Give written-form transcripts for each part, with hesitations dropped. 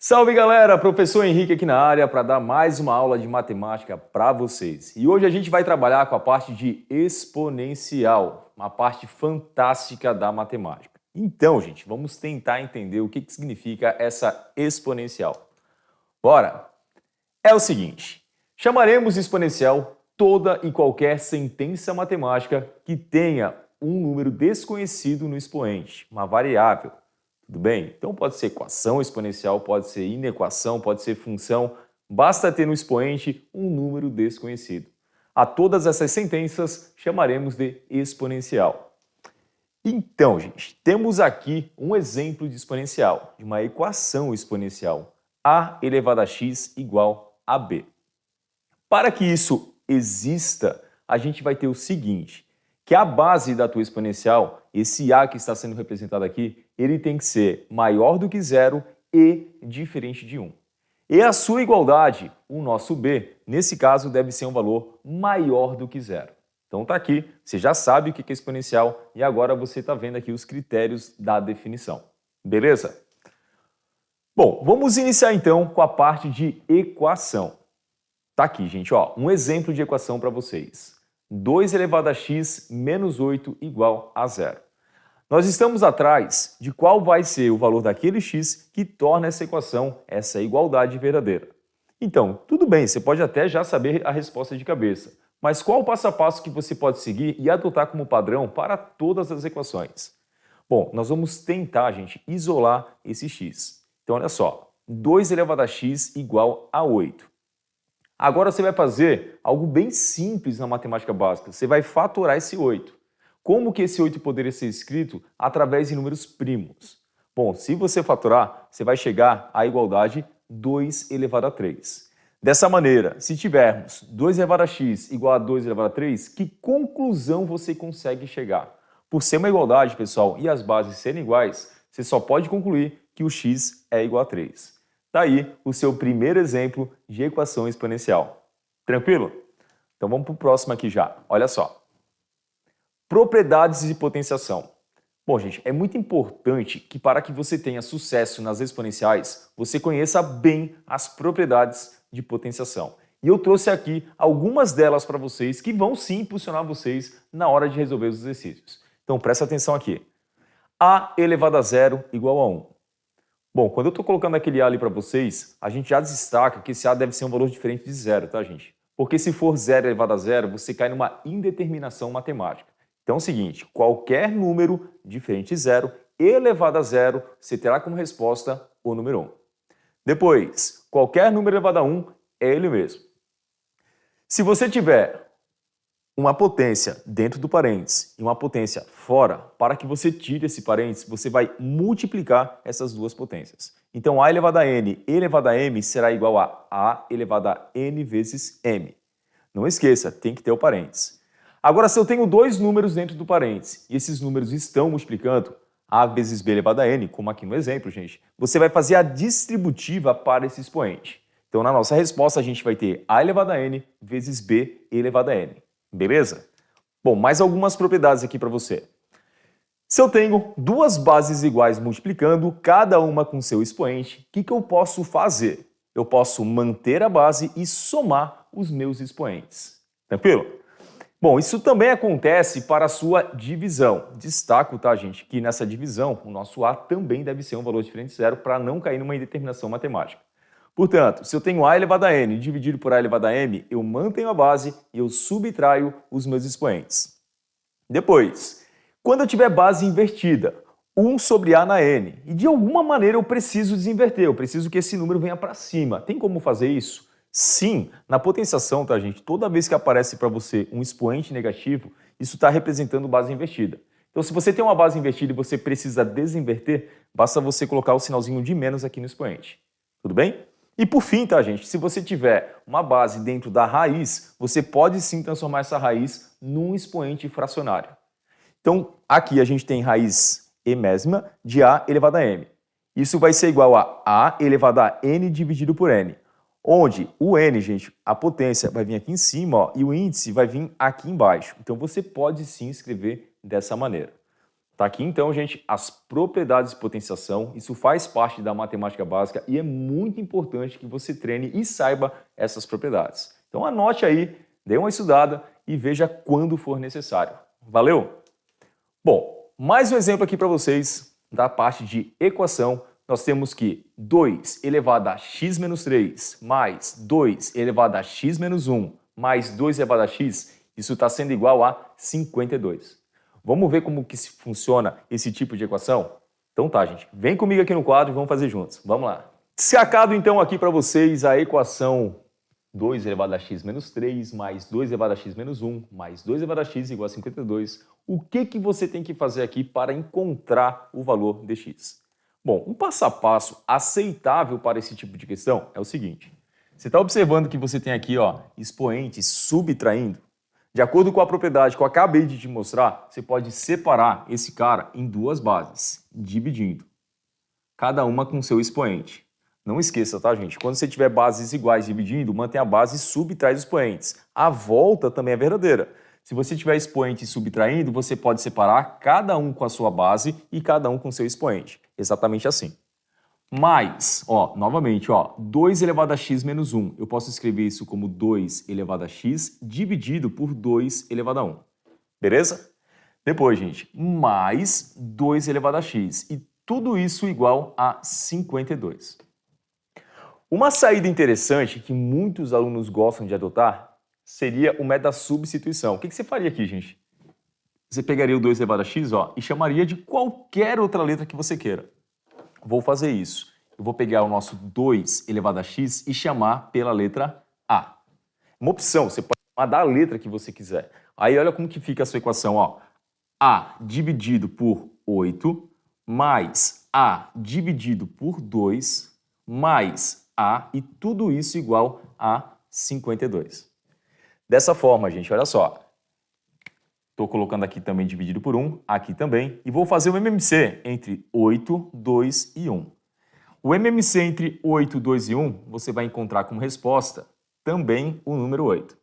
Salve galera, professor Henrique aqui na área para dar mais uma aula de matemática para vocês. E hoje a gente vai trabalhar com a parte de exponencial, uma parte fantástica da matemática. Então, gente, vamos tentar entender o que significa essa exponencial. Bora! É o seguinte, chamaremos de exponencial toda e qualquer sentença matemática que tenha um número desconhecido no expoente, uma variável. Tudo bem? Então pode ser equação exponencial, pode ser inequação, pode ser função. Basta ter no expoente um número desconhecido. A todas essas sentenças chamaremos de exponencial. Então, gente, temos aqui um exemplo de exponencial, de uma equação exponencial. A elevado a x igual a b. Para que isso exista, a gente vai ter o seguinte, que a base da tua exponencial, esse a que está sendo representado aqui, ele tem que ser maior do que zero e diferente de 1. E a sua igualdade, o nosso b, nesse caso deve ser um valor maior do que zero. Então tá aqui, você já sabe o que é exponencial e agora você está vendo aqui os critérios da definição. Beleza? Bom, vamos iniciar então com a parte de equação. Tá aqui, gente, ó, um exemplo de equação para vocês. 2 elevado a x menos 8 igual a zero. Nós estamos atrás de qual vai ser o valor daquele x que torna essa equação, essa igualdade verdadeira. Então, tudo bem, você pode até já saber a resposta de cabeça, mas qual o passo a passo que você pode seguir e adotar como padrão para todas as equações? Bom, nós vamos tentar, gente, isolar esse x. Então, olha só, 2 elevado a x igual a 8. Agora você vai fazer algo bem simples na matemática básica. Você vai fatorar esse 8. Como que esse 8 poderia ser escrito? Através de números primos. Bom, se você fatorar, você vai chegar à igualdade 2 elevado a 3. Dessa maneira, se tivermos 2 elevado a x igual a 2 elevado a 3, que conclusão você consegue chegar? Por ser uma igualdade, pessoal, e as bases serem iguais, você só pode concluir que o x é igual a 3. Daí o seu primeiro exemplo de equação exponencial. Tranquilo? Então vamos para o próximo aqui já. Olha só. Propriedades de potenciação. Bom, gente, é muito importante que para que você tenha sucesso nas exponenciais, você conheça bem as propriedades de potenciação. E eu trouxe aqui algumas delas para vocês que vão sim impulsionar vocês na hora de resolver os exercícios. Então presta atenção aqui. A elevado a zero igual a 1. Bom, quando eu estou colocando aquele A ali para vocês, a gente já destaca que esse A deve ser um valor diferente de zero, tá, gente? Porque se for 0 elevado a zero, você cai numa indeterminação matemática. Então é o seguinte, qualquer número diferente de zero elevado a zero, você terá como resposta o número 1. Depois, qualquer número elevado a 1 é ele mesmo. Se você tiver uma potência dentro do parênteses e uma potência fora, para que você tire esse parênteses, você vai multiplicar essas duas potências. Então, a elevado a n elevado a m será igual a elevado a n vezes m. Não esqueça, tem que ter o parênteses. Agora, se eu tenho dois números dentro do parênteses e esses números estão multiplicando, a vezes b elevado a n, como aqui no exemplo, gente, você vai fazer a distributiva para esse expoente. Então, na nossa resposta, a gente vai ter a elevado a n vezes b elevado a n. Beleza? Bom, mais algumas propriedades aqui para você. Se eu tenho duas bases iguais multiplicando, cada uma com seu expoente, o que eu posso fazer? Eu posso manter a base e somar os meus expoentes. Tranquilo? Bom, isso também acontece para a sua divisão. Destaco, tá, gente, que nessa divisão o nosso A também deve ser um valor diferente de zero para não cair numa indeterminação matemática. Portanto, se eu tenho A elevado a n dividido por A elevado a m, eu mantenho a base e eu subtraio os meus expoentes. Depois, quando eu tiver base invertida, 1 sobre A na n, e de alguma maneira eu preciso desinverter, eu preciso que esse número venha para cima. Tem como fazer isso? Sim, na potenciação, tá, gente? Toda vez que aparece para você um expoente negativo, isso está representando base invertida. Então, se você tem uma base invertida e você precisa desinverter, basta você colocar o sinalzinho de menos aqui no expoente. Tudo bem? E por fim, tá, gente? Se você tiver uma base dentro da raiz, você pode sim transformar essa raiz num expoente fracionário. Então, aqui a gente tem raiz emésima de A elevado a m. Isso vai ser igual a A elevado a n dividido por n. Onde o n, gente, a potência vai vir aqui em cima, ó, e o índice vai vir aqui embaixo. Então, você pode sim escrever dessa maneira. Tá aqui então, gente, as propriedades de potenciação. Isso faz parte da matemática básica e é muito importante que você treine e saiba essas propriedades. Então anote aí, dê uma estudada e veja quando for necessário. Valeu? Bom, mais um exemplo aqui para vocês da parte de equação. Nós temos que 2 elevado a x menos 3 mais 2 elevado a x menos 1 mais 2 elevado a x, isso está sendo igual a 52. Vamos ver como que funciona esse tipo de equação? Então tá, gente. Vem comigo aqui no quadro e vamos fazer juntos. Vamos lá. Destacado então aqui para vocês a equação 2 elevado a x menos 3 mais 2 elevado a x menos 1 mais 2 elevado a x igual a 52. O que você tem que fazer aqui para encontrar o valor de x? Bom, um passo a passo aceitável para esse tipo de questão é o seguinte. Você está observando que você tem aqui expoentes subtraindo? De acordo com a propriedade que eu acabei de te mostrar, você pode separar esse cara em duas bases, dividindo. Cada uma com seu expoente. Não esqueça, tá, gente? Quando você tiver bases iguais dividindo, mantém a base e subtrai os expoentes. A volta também é verdadeira. Se você tiver expoente subtraindo, você pode separar cada um com a sua base e cada um com seu expoente. Exatamente assim. Mais, novamente, 2 elevado a x menos 1. Eu posso escrever isso como 2 elevado a x dividido por 2 elevado a 1. Beleza? Depois, gente, mais 2 elevado a x. E tudo isso igual a 52. Uma saída interessante que muitos alunos gostam de adotar seria o método da substituição. O que você faria aqui, gente? Você pegaria o 2 elevado a x e chamaria de qualquer outra letra que você queira. Vou fazer isso. Eu vou pegar o nosso 2 elevado a x e chamar pela letra A. Uma opção, você pode chamar da letra que você quiser. Aí olha como que fica a sua equação. A dividido por 8 mais A dividido por 2 mais A e tudo isso igual a 52. Dessa forma, gente, olha só. Estou colocando aqui também dividido por 1, aqui também, e vou fazer o MMC entre 8, 2 e 1. O MMC entre 8, 2 e 1, você vai encontrar como resposta também o número 8.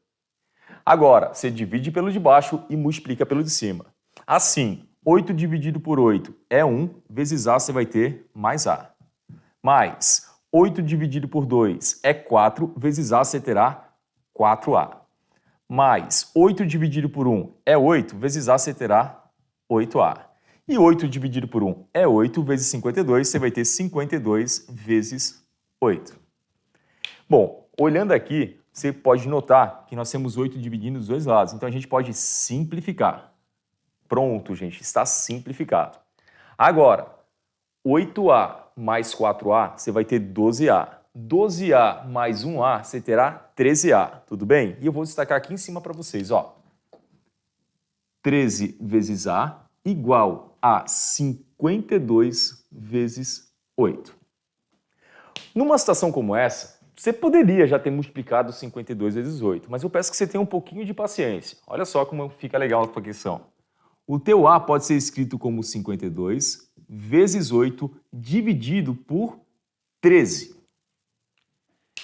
Agora, você divide pelo de baixo e multiplica pelo de cima. Assim, 8 dividido por 8 é 1, vezes A você vai ter mais A. Mais 8 dividido por 2 é 4, vezes A você terá 4A. Mais 8 dividido por 1 é 8, vezes A você terá 8A. E 8 dividido por 1 é 8, vezes 52, você vai ter 52 vezes 8. Bom, olhando aqui, você pode notar que nós temos 8 dividindo dos dois lados, então a gente pode simplificar. Pronto, gente, está simplificado. Agora, 8A mais 4A, você vai ter 12A. 12A mais 1A, você terá 13A, tudo bem? E eu vou destacar aqui em cima para vocês, 13 vezes A igual a 52 vezes 8. Numa situação como essa, você poderia já ter multiplicado 52 vezes 8, mas eu peço que você tenha um pouquinho de paciência. Olha só como fica legal a sua questão. O teu A pode ser escrito como 52 vezes 8 dividido por 13.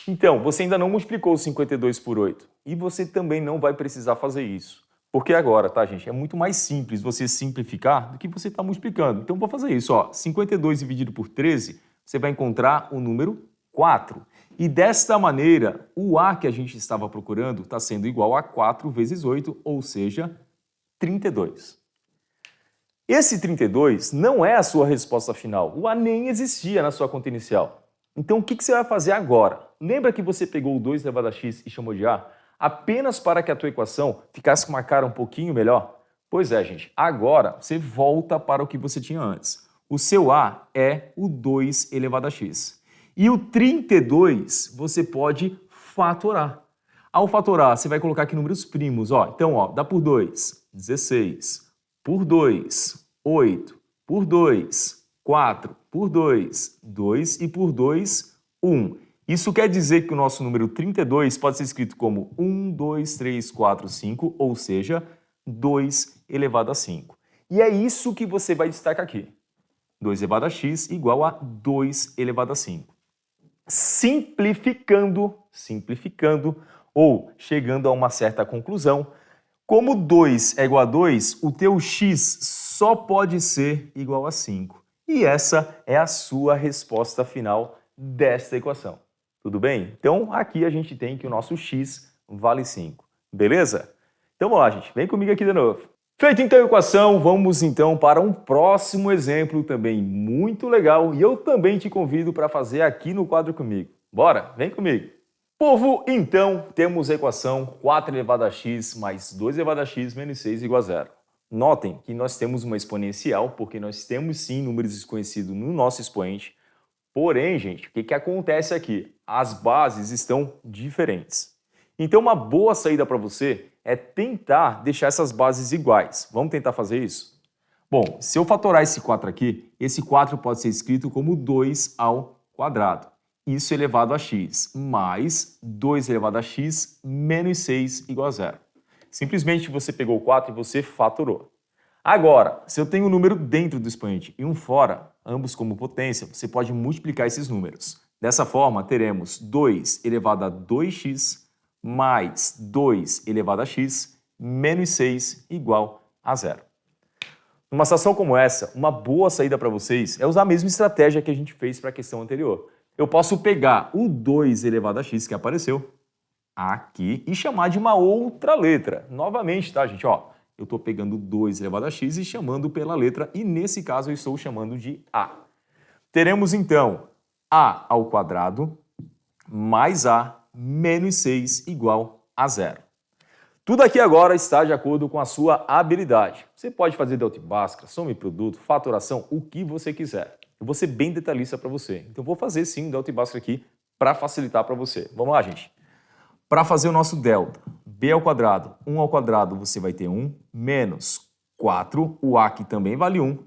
Então, você ainda não multiplicou 52 por 8 e você também não vai precisar fazer isso. Porque agora, tá, gente, é muito mais simples você simplificar do que você está multiplicando. Então, vou fazer isso, 52 dividido por 13, você vai encontrar o número 4. E desta maneira, o A que a gente estava procurando está sendo igual a 4 vezes 8, ou seja, 32. Esse 32 não é a sua resposta final. O A nem existia na sua conta inicial. Então, o que você vai fazer agora? Lembra que você pegou o 2 elevado a x e chamou de A? Apenas para que a tua equação ficasse com uma cara um pouquinho melhor? Pois é, gente. Agora, você volta para o que você tinha antes. O seu A é o 2 elevado a x. E o 32 você pode fatorar. Ao fatorar, você vai colocar aqui números primos. Então, dá por 2, 16. Por 2, 8. Por 2, 4, por 2, 2 e por 2, 1. Isso quer dizer que o nosso número 32 pode ser escrito como 1, 2, 3, 4, 5, ou seja, 2 elevado a 5. E é isso que você vai destacar aqui. 2 elevado a x igual a 2 elevado a 5. Simplificando, ou chegando a uma certa conclusão, Como 2 é igual a 2, o teu x só pode ser igual a 5. E essa é a sua resposta final desta equação. Tudo bem? Então, aqui a gente tem que o nosso x vale 5. Beleza? Então, vamos lá, gente. Vem comigo aqui de novo. Feita então a equação, vamos então para um próximo exemplo também muito legal. E eu também te convido para fazer aqui no quadro comigo. Bora? Vem comigo. Povo, então, temos a equação 4 elevado a x mais 2 elevado a x menos 6 igual a 0. Notem que nós temos uma exponencial, porque nós temos sim números desconhecidos no nosso expoente. Porém, gente, o que acontece aqui? As bases estão diferentes. Então, uma boa saída para você é tentar deixar essas bases iguais. Vamos tentar fazer isso? Bom, se eu fatorar esse 4 aqui, esse 4 pode ser escrito como 2 ao quadrado. Isso elevado a x, mais 2 elevado a x menos 6 igual a 0. Simplesmente você pegou o 4 e você fatorou. Agora, se eu tenho um número dentro do expoente e um fora, ambos como potência, você pode multiplicar esses números. Dessa forma, teremos 2 elevado a 2x mais 2 elevado a x menos 6 igual a 0. Numa situação como essa, uma boa saída para vocês é usar a mesma estratégia que a gente fez para a questão anterior. Eu posso pegar o 2 elevado a x que apareceu aqui e chamar de uma outra letra. Novamente, tá, gente? Ó, eu estou pegando 2 elevado a x e chamando pela letra, e nesse caso eu estou chamando de a. Teremos então a ao quadrado mais a menos 6 igual a 0. Tudo aqui agora está de acordo com a sua habilidade. Você pode fazer delta e Bhaskara, soma e produto, fatoração, o que você quiser. Eu vou ser bem detalhista para você. Então, vou fazer sim o delta e Bhaskara aqui para facilitar para você. Vamos lá, gente. Para fazer o nosso delta, b ao quadrado, 1 ao quadrado, você vai ter 1, menos 4, o a que também vale 1,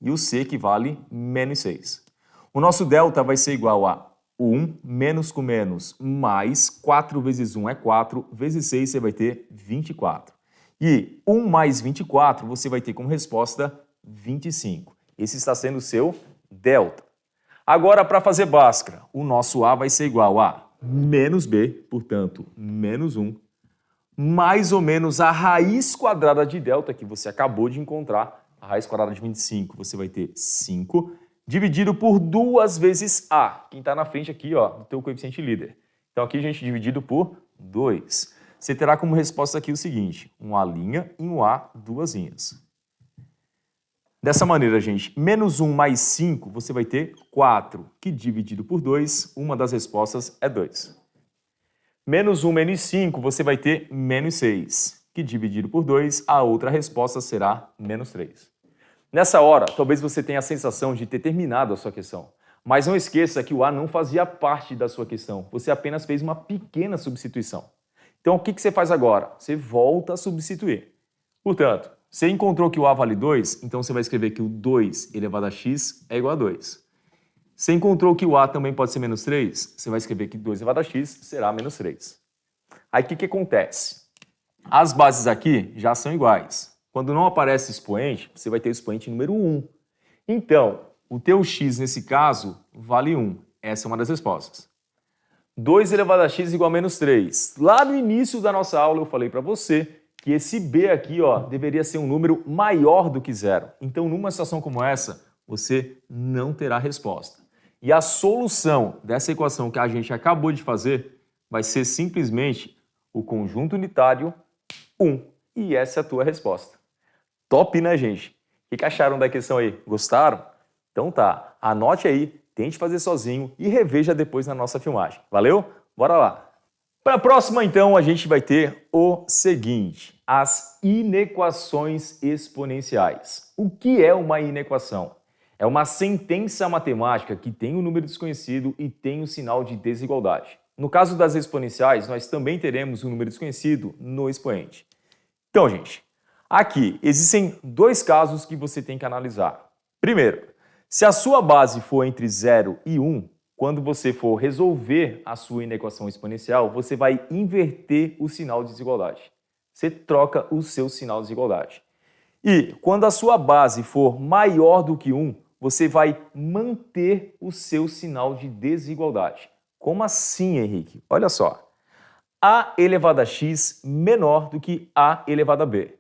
e o c que vale menos 6. O nosso delta vai ser igual a 1 menos com menos mais 4 vezes 1 é 4, vezes 6 você vai ter 24. E 1 mais 24 você vai ter como resposta 25. Esse está sendo o seu delta. Agora, para fazer Bhaskara, o nosso a vai ser igual a menos b, portanto, menos 1, mais ou menos a raiz quadrada de delta que você acabou de encontrar, a raiz quadrada de 25, você vai ter 5, dividido por 2 vezes a, quem está na frente aqui, ó, do teu coeficiente líder. Então, aqui a gente dividido por 2. Você terá como resposta aqui o seguinte, um a' e um a duas linhas. Dessa maneira, gente, menos 1 mais 5, você vai ter 4, que dividido por 2, uma das respostas é 2. Menos 1 menos 5, você vai ter menos 6, que dividido por 2, a outra resposta será menos 3. Nessa hora, talvez você tenha a sensação de ter terminado a sua questão, mas não esqueça que o a não fazia parte da sua questão, você apenas fez uma pequena substituição. Então, o que você faz agora? Você volta a substituir. Portanto, você encontrou que o a vale 2, então você vai escrever que o 2 elevado a x é igual a 2. Você encontrou que o a também pode ser menos 3, você vai escrever que 2 elevado a x será menos 3. Aí o que acontece? As bases aqui já são iguais. Quando não aparece expoente, você vai ter o expoente número 1. Então, o teu x nesse caso vale 1. Essa é uma das respostas. 2 elevado a x igual a menos 3. Lá no início da nossa aula eu falei para você que esse b aqui, ó, deveria ser um número maior do que 0. Então, numa situação como essa, você não terá resposta. E a solução dessa equação que a gente acabou de fazer vai ser simplesmente o conjunto unitário 1. E essa é a tua resposta. Top, né, gente? O que acharam da questão aí? Gostaram? Então tá, anote aí, tente fazer sozinho e reveja depois na nossa filmagem. Valeu? Bora lá! Para a próxima, então, a gente vai ter o seguinte, as inequações exponenciais. O que é uma inequação? É uma sentença matemática que tem um número desconhecido e tem um sinal de desigualdade. No caso das exponenciais, nós também teremos um número desconhecido no expoente. Então, gente, aqui existem dois casos que você tem que analisar. Primeiro, se a sua base for entre 0 e 1, quando você for resolver a sua inequação exponencial, você vai inverter o sinal de desigualdade. Você troca o seu sinal de desigualdade. E quando a sua base for maior do que 1, você vai manter o seu sinal de desigualdade. Como assim, Henrique? Olha só. A elevado a x menor do que A elevado a B.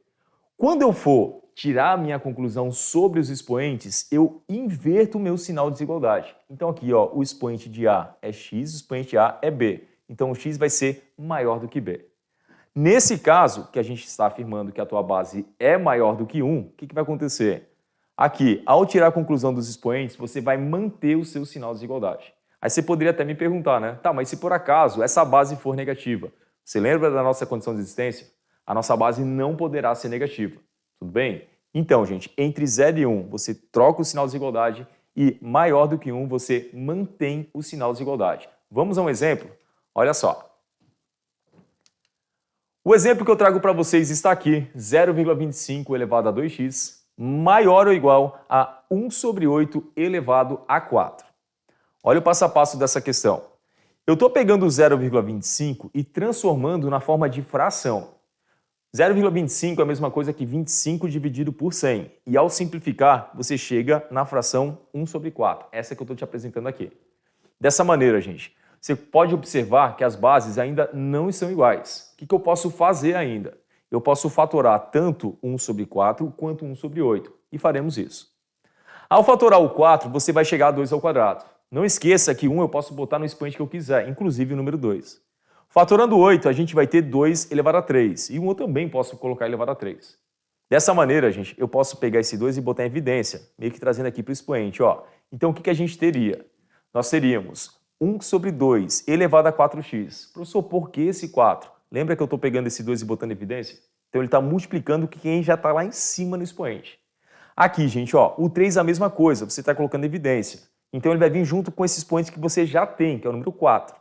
Quando eu for tirar a minha conclusão sobre os expoentes, eu inverto o meu sinal de desigualdade. Então aqui, ó, o expoente de A é x, o expoente A é B. Então o x vai ser maior do que B. Nesse caso, que a gente está afirmando que a tua base é maior do que 1, o que vai acontecer? Aqui, ao tirar a conclusão dos expoentes, você vai manter o seu sinal de desigualdade. Aí você poderia até me perguntar, né? Tá, mas se por acaso essa base for negativa, você lembra da nossa condição de existência? A nossa base não poderá ser negativa. Tudo bem? Então, gente, entre 0 e 1, você troca o sinal de desigualdade e maior do que 1, você mantém o sinal de desigualdade. Vamos a um exemplo? Olha só. O exemplo que eu trago para vocês está aqui, 0,25 elevado a 2x maior ou igual a 1 sobre 8 elevado a 4. Olha o passo a passo dessa questão. Eu estou pegando o 0,25 e transformando na forma de fração. 0,25 é a mesma coisa que 25 dividido por 100. E ao simplificar, você chega na fração 1 sobre 4. Essa que eu estou te apresentando aqui. Dessa maneira, gente, você pode observar que as bases ainda não estão iguais. O que eu posso fazer ainda? Eu posso fatorar tanto 1 sobre 4 quanto 1 sobre 8. E faremos isso. Ao fatorar o 4, você vai chegar a 2 ao quadrado. Não esqueça que 1 eu posso botar no expoente que eu quiser, inclusive o número 2. Fatorando 8, a gente vai ter 2 elevado a 3. E 1 eu também posso colocar elevado a 3. Dessa maneira, gente, eu posso pegar esse 2 e botar em evidência, meio que trazendo aqui para o expoente. Ó. Então, o que a gente teria? Nós teríamos 1 sobre 2 elevado a 4x. Professor, por que esse 4? Lembra que eu estou pegando esse 2 e botando em evidência? Então, ele está multiplicando quem já está lá em cima no expoente. Aqui, gente, ó, o 3 é a mesma coisa, você está colocando em evidência. Então, ele vai vir junto com esse expoente que você já tem, que é o número 4.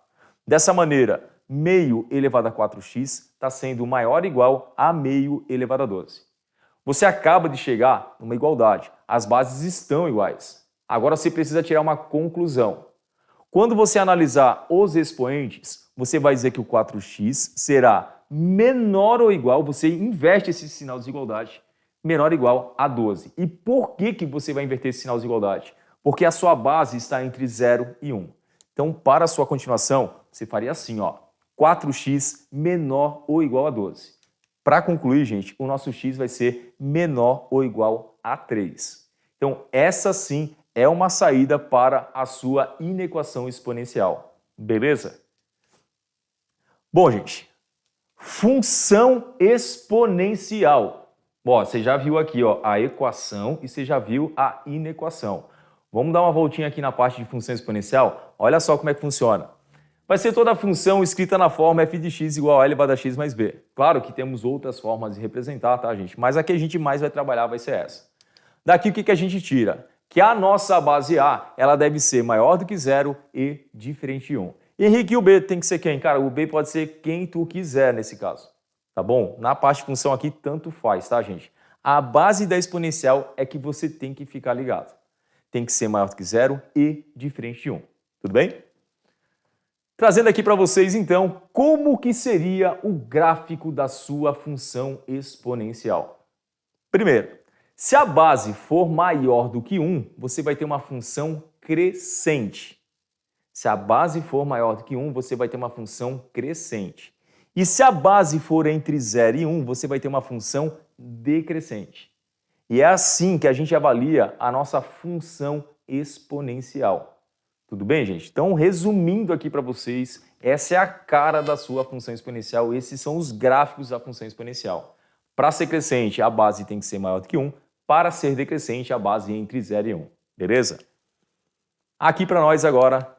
Dessa maneira, meio elevado a 4x está sendo maior ou igual a meio elevado a 12. Você acaba de chegar numa igualdade. As bases estão iguais. Agora você precisa tirar uma conclusão. Quando você analisar os expoentes, você vai dizer que o 4x será menor ou igual, você inverte esse sinal de desigualdade, menor ou igual a 12. E por que você vai inverter esse sinal de desigualdade? Porque a sua base está entre 0 e 1. Então, para a sua continuação, você faria assim, ó. 4x menor ou igual a 12. Para concluir, gente, o nosso x vai ser menor ou igual a 3. Então, essa sim é uma saída para a sua inequação exponencial. Beleza? Bom, gente, função exponencial. Bom, você já viu aqui, ó, a equação e você já viu a inequação. Vamos dar uma voltinha aqui na parte de função exponencial? Olha só como é que funciona. Vai ser toda a função escrita na forma f de x igual a elevado a x mais b. Claro que temos outras formas de representar, tá, gente? Mas a que a gente mais vai trabalhar vai ser essa. Daqui o que a gente tira? Que a nossa base A, ela deve ser maior do que 0 e diferente de 1. Henrique, e o B tem que ser quem? Cara, o B pode ser quem tu quiser nesse caso. Tá bom? Na parte de função aqui, tanto faz, tá, gente? A base da exponencial é que você tem que ficar ligado. Tem que ser maior do que 0 e diferente de 1. Tudo bem? Trazendo aqui para vocês, então, como que seria o gráfico da sua função exponencial. Primeiro, se a base for maior do que 1, você vai ter uma função crescente. Se a base for maior do que 1, você vai ter uma função crescente. E se a base for entre 0 e 1, você vai ter uma função decrescente. E é assim que a gente avalia a nossa função exponencial. Tudo bem, gente? Então, resumindo aqui para vocês, essa é a cara da sua função exponencial, esses são os gráficos da função exponencial. Para ser crescente, a base tem que ser maior do que 1, para ser decrescente, a base é entre 0 e 1, beleza? Aqui para nós agora,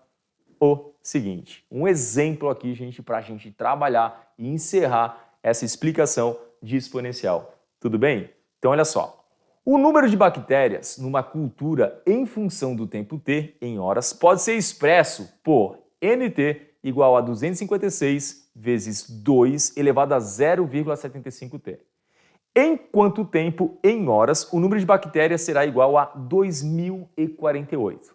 o seguinte, um exemplo aqui, gente, para a gente trabalhar e encerrar essa explicação de exponencial. Tudo bem? Então, olha só. O número de bactérias numa cultura em função do tempo t em horas pode ser expresso por nt igual a 256 vezes 2 elevado a 0,75t. Em quanto tempo, em horas, o número de bactérias será igual a 2048.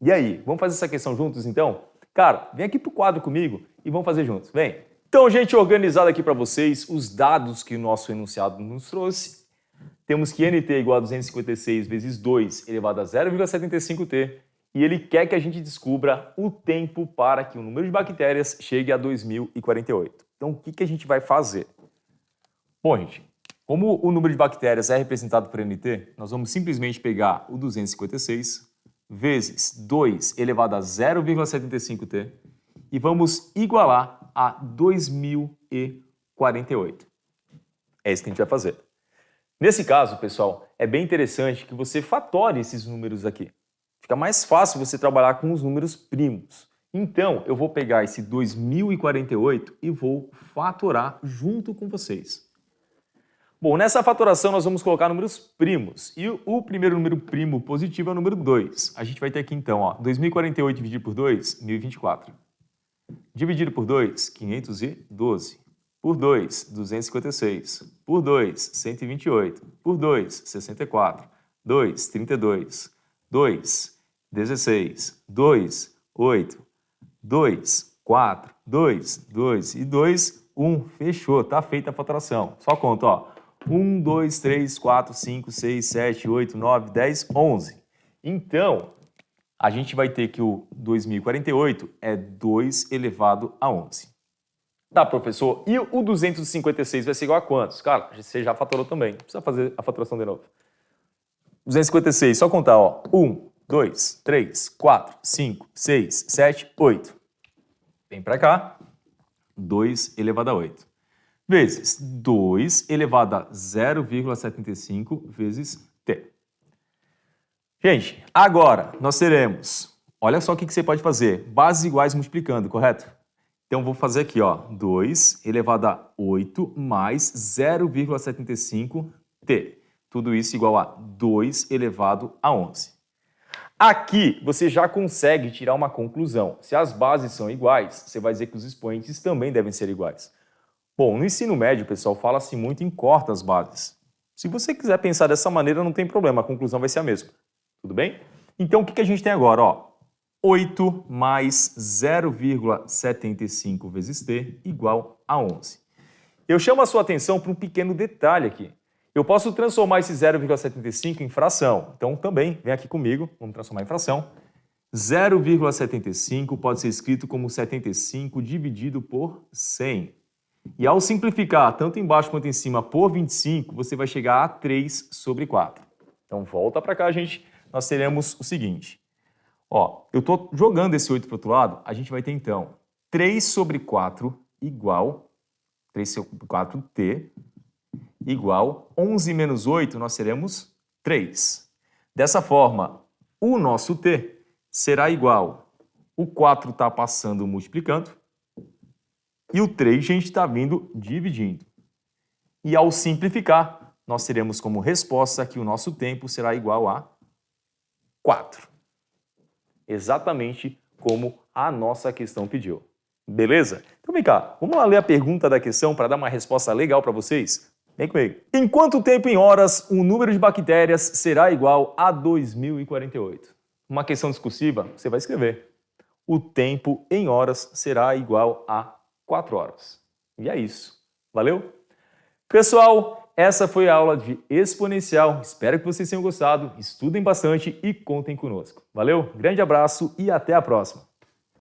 E aí, vamos fazer essa questão juntos então? Cara, vem aqui pro quadro comigo e vamos fazer juntos, vem! Então, gente, organizado aqui para vocês os dados que o nosso enunciado nos trouxe. Temos que nt é igual a 256 vezes 2 elevado a 0,75t e ele quer que a gente descubra o tempo para que o número de bactérias chegue a 2048. Então, o que a gente vai fazer? Bom, gente, como o número de bactérias é representado por NT, nós vamos simplesmente pegar o 256 vezes 2 elevado a 0,75t e vamos igualar a 2048. É isso que a gente vai fazer. Nesse caso, pessoal, é bem interessante que você fatore esses números aqui. Fica mais fácil você trabalhar com os números primos. Então, eu vou pegar esse 2048 e vou fatorar junto com vocês. Bom, nessa fatoração nós vamos colocar números primos. E o primeiro número primo positivo é o número 2. A gente vai ter aqui então, ó, 2048 dividido por 2, 1024. Dividido por 2, 512. Por 2, 256. Por 2, 128. Por 2, 64. 2, 32. 2, 16. 2, 8. 2, 4. 2, 2 e 2, 1. Fechou, tá feita a fatoração. Só conta, ó. 1, 2, 3, 4, 5, 6, 7, 8, 9, 10, 11. Então, a gente vai ter que o 2048 é 2 elevado a 11. Tá, professor? E o 256 vai ser igual a quantos? Cara, você já fatorou também. Não precisa fazer a fatoração de novo. 256, só contar, ó. 1, 2, 3, 4, 5, 6, 7, 8. Vem pra cá. 2 elevado a 8. Vezes 2 elevado a 0,75 vezes t. Gente, agora nós teremos, olha só o que você pode fazer, bases iguais multiplicando, correto? Então vou fazer aqui, ó, 2 elevado a 8 mais 0,75t. Tudo isso igual a 2 elevado a 11. Aqui você já consegue tirar uma conclusão. Se as bases são iguais, você vai dizer que os expoentes também devem ser iguais. Bom, no ensino médio, pessoal, fala-se muito em corta as bases. Se você quiser pensar dessa maneira, não tem problema, a conclusão vai ser a mesma. Tudo bem? Então, o que a gente tem agora? Ó, 8 mais 0,75 vezes t igual a 11. Eu chamo a sua atenção para um pequeno detalhe aqui. Eu posso transformar esse 0,75 em fração. Então, também, vem aqui comigo, vamos transformar em fração. 0,75 pode ser escrito como 75 dividido por 100. E ao simplificar tanto embaixo quanto em cima por 25, você vai chegar a 3 sobre 4. Então volta para cá, gente. Nós teremos o seguinte. Ó, eu estou jogando esse 8 para o outro lado, a gente vai ter então 3 sobre 4 igual, 3 sobre 4t, igual 11 menos 8, nós teremos 3. Dessa forma, o nosso t será igual, o 4 está passando multiplicando, e o 3 a gente está vindo dividindo. E ao simplificar, nós teremos como resposta que o nosso tempo será igual a 4. Exatamente como a nossa questão pediu. Beleza? Então vem cá, vamos lá ler a pergunta da questão para dar uma resposta legal para vocês? Vem comigo. Em quanto tempo em horas o número de bactérias será igual a 2048? Uma questão discursiva, você vai escrever. O tempo em horas será igual a 4 horas. E é isso. Valeu? Pessoal, essa foi a aula de exponencial. Espero que vocês tenham gostado. Estudem bastante e contem conosco. Valeu? Grande abraço e até a próxima.